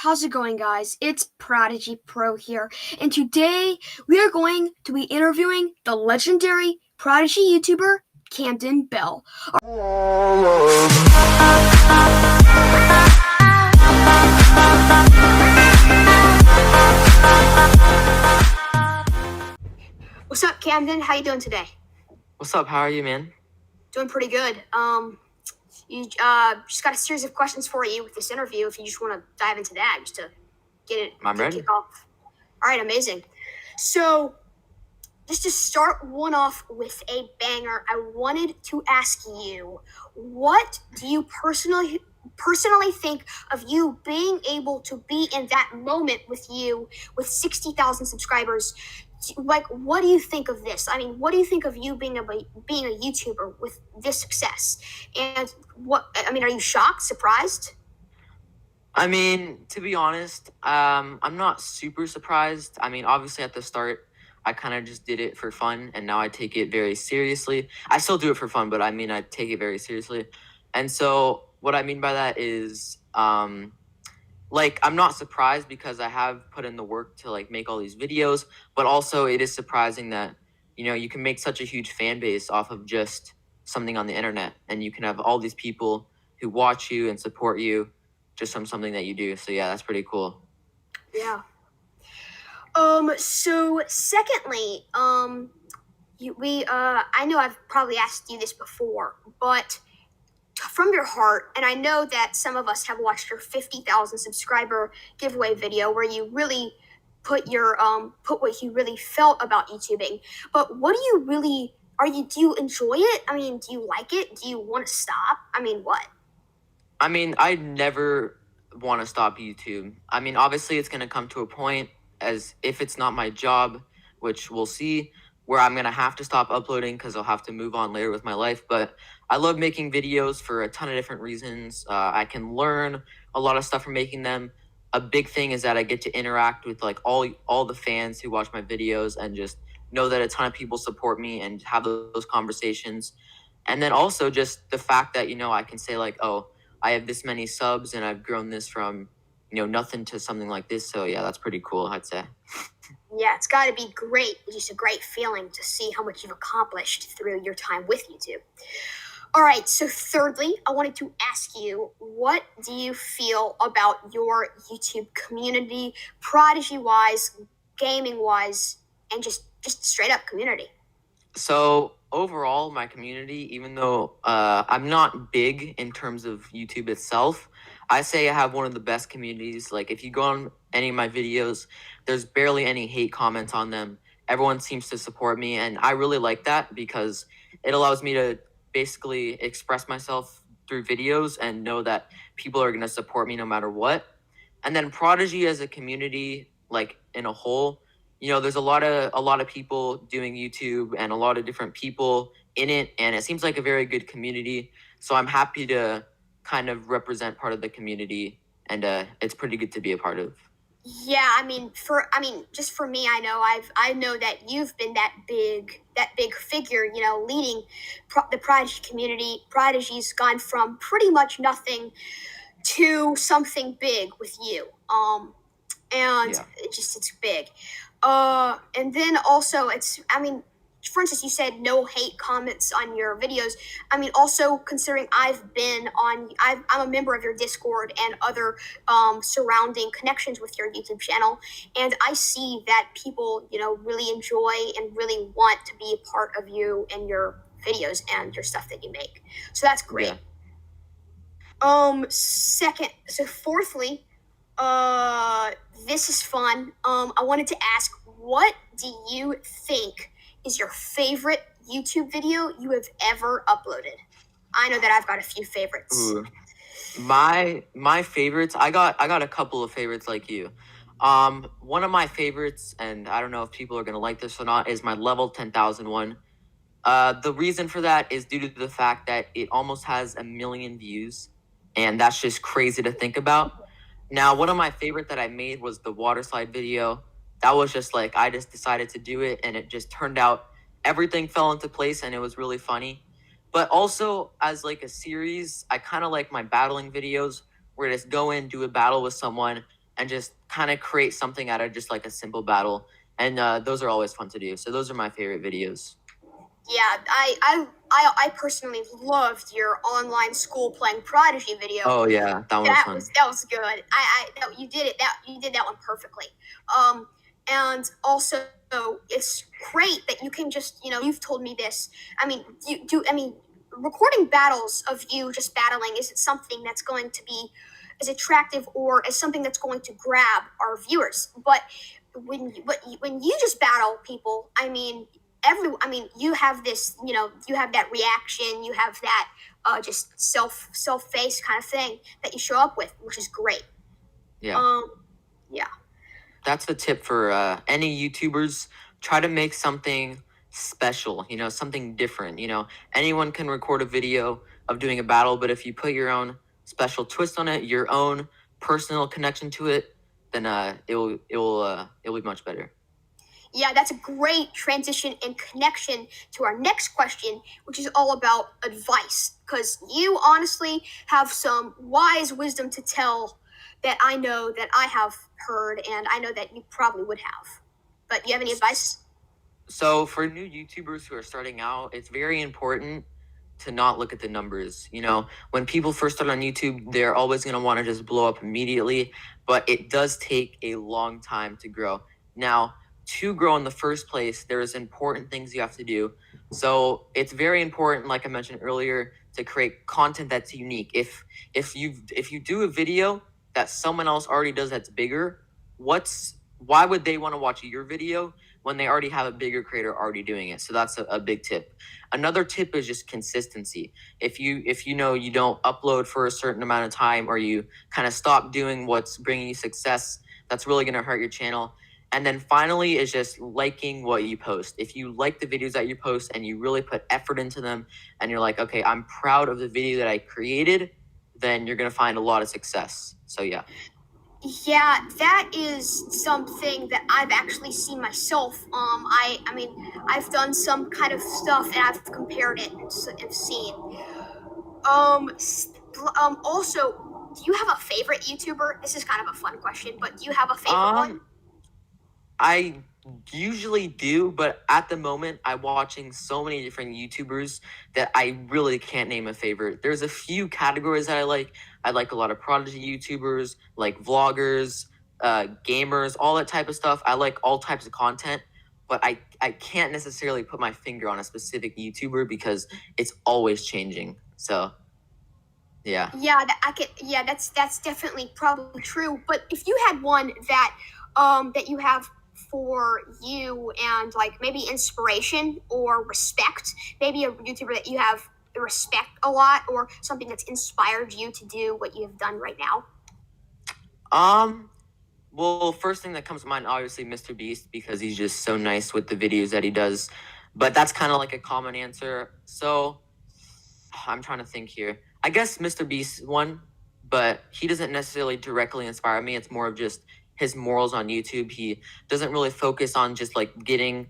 How's it going, guys? It's Prodigy Pro here, and today we are going to be interviewing the legendary Prodigy YouTuber Camden Bell. What's up, Camden? How you doing today? What's up? How are you, man? Doing pretty good. You just got a series of questions for you with this interview. If you just want to dive into that, just to get ready. Kick off. All right, amazing. So, just to start one off with a banger, I wanted to ask you, what do you personally think of you being able to be in that moment with 60,000 subscribers? Like, what do you think of this? I mean, what do you think of you being a YouTuber with this success? And are you shocked, surprised? I mean, to be honest, I'm not super surprised. I mean, obviously at the start, I kind of just did it for fun, and now I take it very seriously. I still do it for fun, but I mean, I take it very seriously. And so what I mean by that is, I'm not surprised because I have put in the work to make all these videos, but also it is surprising that, you can make such a huge fan base off of just something on the internet, and you can have all these people who watch you and support you just from something that you do. So yeah, that's pretty cool. Yeah. So secondly, I know I've probably asked you this before, but from your heart, and I know that some of us have watched your 50,000 subscriber giveaway video where you really put what you really felt about YouTubing. But what do you really do you enjoy it? I mean, do you like it? Do you want to stop? I mean, what? I mean, I never want to stop YouTube. I mean, obviously it's going to come to a point, as if it's not my job, which we'll see, where I'm going to have to stop uploading because I'll have to move on later with my life. But I love making videos for a ton of different reasons. I can learn a lot of stuff from making them. A big thing is that I get to interact with all the fans who watch my videos and just know that a ton of people support me and have those conversations. And then also just the fact that, I can say oh, I have this many subs and I've grown this from, nothing to something like this. So yeah, that's pretty cool, I'd say. Yeah, it's got to be great. It's just a great feeling to see how much you've accomplished through your time with YouTube. All right, so thirdly, I wanted to ask you, what do you feel about your YouTube community, Prodigy-wise, gaming-wise, and just straight-up community? So overall, my community, even though I'm not big in terms of YouTube itself, I say I have one of the best communities. If you go on any of my videos, there's barely any hate comments on them. Everyone seems to support me, and I really like that because it allows me to basically express myself through videos and know that people are going to support me no matter what. And then Prodigy as a community, in a whole, there's a lot of people doing YouTube and a lot of different people in it, and it seems like a very good community. So I'm happy to kind of represent part of the community, and it's pretty good to be a part of. Yeah, just for me, I know that you've been that big figure, leading the Prodigy community. Prodigy's gone from pretty much nothing to something big with you. It's big. And then also for instance, you said no hate comments on your videos. Also considering I'm a member of your Discord and other surrounding connections with your YouTube channel, and I see that people, really enjoy and really want to be a part of you and your videos and your stuff that you make. So that's great. Yeah. Fourthly, this is fun. I wanted to ask, what do you think is your favorite YouTube video you have ever uploaded? I know that I've got a few favorites. Ooh. My favorites, I got a couple of favorites like you. One of my favorites, and I don't know if people are gonna like this or not, is my level 10,000 one. The reason for that is due to the fact that it almost has 1 million views, and that's just crazy to think about. Now, one of my favorite that I made was the water slide video. That was just I just decided to do it, and it just turned out, everything fell into place, and it was really funny. But also, as a series, I kind of like my battling videos, where I just go in, do a battle with someone, and just kind of create something out of just like a simple battle. And those are always fun to do. So those are my favorite videos. Yeah, I personally loved your online school playing Prodigy video. Oh yeah, that one was fun. That was good. You did it. You did that one perfectly. And also it's great that you can just, you've told me this. I mean, recording battles of you just battling isn't something that's going to be as attractive or as something that's going to grab our viewers. But when you just battle people, you have this, you have that reaction, you have that just self face kind of thing that you show up with, which is great. Yeah. Yeah. That's the tip for any YouTubers. Try to make something special, something different. Anyone can record a video of doing a battle, but if you put your own special twist on it, your own personal connection to it, then it'll be much better. Yeah, that's a great transition and connection to our next question, which is all about advice. Because you honestly have some wise wisdom to tell that I know that I have heard, and I know that you probably would have. But you have any advice? So for new YouTubers who are starting out, it's very important to not look at the numbers. When people first start on YouTube, they're always going to want to just blow up immediately, but it does take a long time to grow. Now, to grow in the first place, there's important things you have to do. So it's very important, like I mentioned earlier, to create content that's unique. If you do a video that someone else already does that's bigger, why would they want to watch your video when they already have a bigger creator already doing it? So that's a big tip. Another tip is just consistency. If you you don't upload for a certain amount of time, or you kind of stop doing what's bringing you success, that's really going to hurt your channel. And then finally is just liking what you post. If you like the videos that you post and you really put effort into them, and you're like, okay, I'm proud of the video that I created, then you're going to find a lot of success. So yeah. Yeah, that is something that I've actually seen myself. I've done some kind of stuff and I've compared it and seen. Also, do you have a favorite YouTuber? This is kind of a fun question, but do you have a favorite one? I usually do, but at the moment, I'm watching so many different YouTubers that I really can't name a favorite. There's a few categories that I like. I like a lot of Prodigy YouTubers, like vloggers, gamers, all that type of stuff. I like all types of content, but I can't necessarily put my finger on a specific YouTuber because it's always changing. So, yeah. Yeah, that's definitely probably true. But if you had one that you have for you and like maybe inspiration or respect, maybe a YouTuber that you have respect a lot, or something that's inspired you to do what you have done right now? Well, first thing that comes to mind, obviously, Mr. Beast, because he's just so nice with the videos that he does. But that's kind of like a common answer. So I'm trying to think here. I guess Mr. Beast one, but he doesn't necessarily directly inspire me. It's more of just his morals on YouTube. He doesn't really focus on just like getting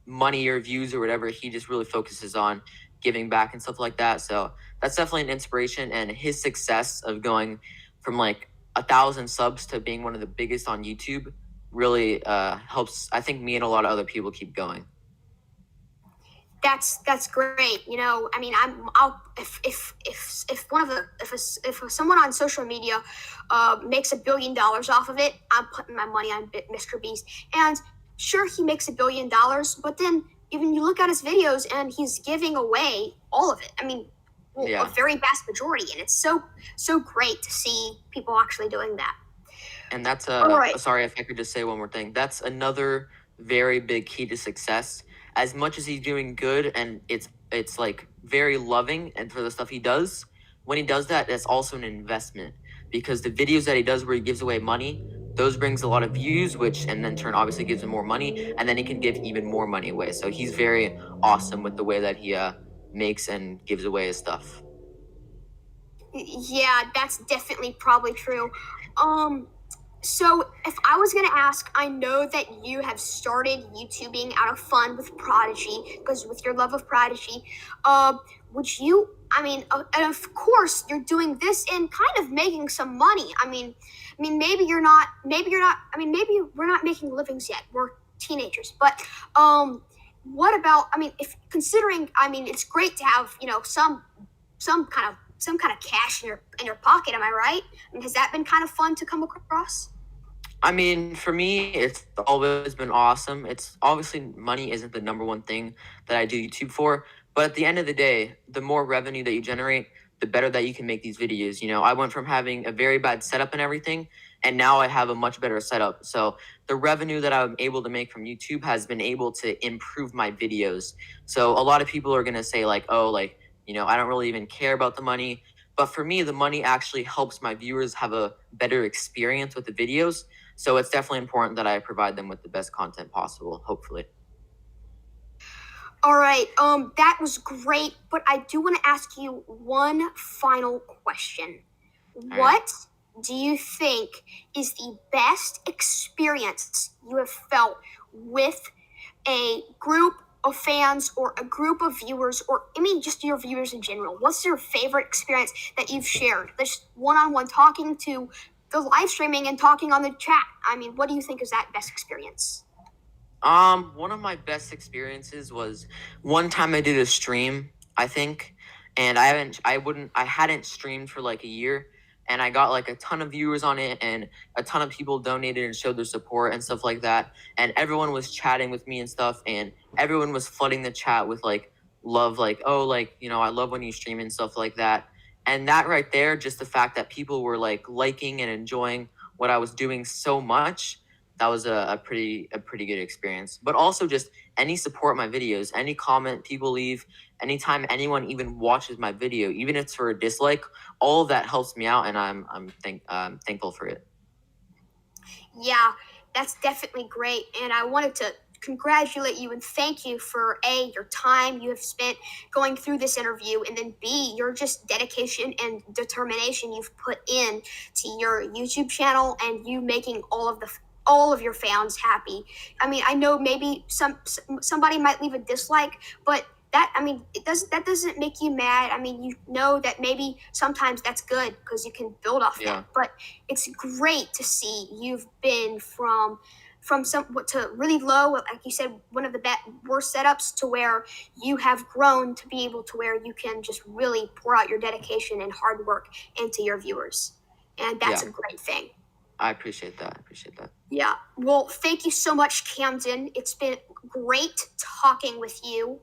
money or views or whatever. He just really focuses on giving back and stuff like that. So that's definitely an inspiration, and his success of going from like 1,000 subs to being one of the biggest on YouTube really helps, I think, me and a lot of other people keep going. That's great. If someone on social media makes $1 billion off of it, I'm putting my money on Mr. Beast. And sure, he makes $1 billion, but then even you look at his videos and he's giving away all of it. A very vast majority, and it's so great to see people actually doing that. And that's sorry if I could just say one more thing. That's another very big key to success. As much as he's doing good and it's like very loving and for the stuff he does, when he does that, that's also an investment, because the videos that he does where he gives away money, those brings a lot of views, which and then turn obviously gives him more money, and then he can give even more money away. So he's very awesome with the way that he makes and gives away his stuff. Yeah, that's definitely probably true. So if I was going to ask, I know that you have started YouTubing out of fun with Prodigy, because with your love of Prodigy, would you, and of course you're doing this and kind of making some money. I mean, maybe you're not. Maybe you're not. I mean, maybe we're not making livings yet. We're teenagers, but what about? I mean, if considering, I mean, it's great to have some kind of cash in your pocket. Am I right? I mean, has that been kind of fun to come across? I mean, for me, it's always been awesome. It's obviously money isn't the number one thing that I do YouTube for, but at the end of the day, the more revenue that you generate, the better that you can make these videos. You know, I went from having a very bad setup and everything, and now I have a much better setup. So the revenue that I'm able to make from YouTube has been able to improve my videos. So a lot of people are going to say like, oh, like, you know, I don't really even care about the money. But for me, the money actually helps my viewers have a better experience with the videos. So it's definitely important that I provide them with the best content possible, hopefully. All right. That was great, but I do want to ask you one final question. All What right. do you think is the best experience you have felt with a group of fans or a group of viewers, or I mean, just your viewers in general? What's your favorite experience that you've shared? Just one-on-one talking to the live streaming and talking on the chat. I mean, what do you think is that best experience? One of my best experiences was one time I did a stream, I think, and I hadn't streamed for like a year, and I got like a ton of viewers on it, and a ton of people donated and showed their support and stuff like that, and everyone was chatting with me and stuff, and everyone was flooding the chat with like love, like, oh, like, you know, I love when you stream and stuff like that. And that right there, just the fact that people were like liking and enjoying what I was doing so much, that was a pretty good experience. But also just any support my videos, any comment people leave, anytime anyone even watches my video, even if it's for a dislike, all of that helps me out, and I'm thankful for it. Yeah, that's definitely great. And I wanted to congratulate you and thank you for A, your time you have spent going through this interview, and then B, your just dedication and determination you've put in to your YouTube channel and you making all of your fans happy. I mean, I know maybe somebody might leave a dislike, but that doesn't make you mad. I mean, you know that maybe sometimes that's good because you can build off that. But it's great to see you've been from some to really low, like you said, one of the worst setups, to where you have grown to be able to where you can just really pour out your dedication and hard work into your viewers, and that's a great thing. I appreciate that. Yeah. Well, thank you so much, Camden. It's been great talking with you.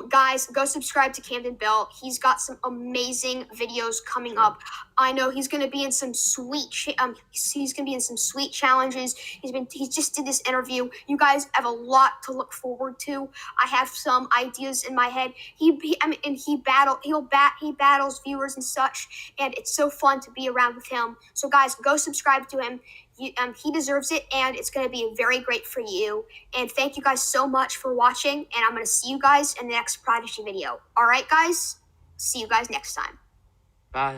Guys, go subscribe to Camden Bell. He's got some amazing videos coming up. I know he's going to be in some sweet he's going to be in some sweet challenges. He just did this interview. You guys have a lot to look forward to. I have some ideas in my head. He battles viewers and such, and it's so fun to be around with him. So guys, go subscribe to him. He deserves it, and it's going to be very great for you. And thank you guys so much for watching, and I'm going to see you guys in the next Prodigy video. All right, guys? See you guys next time. Bye.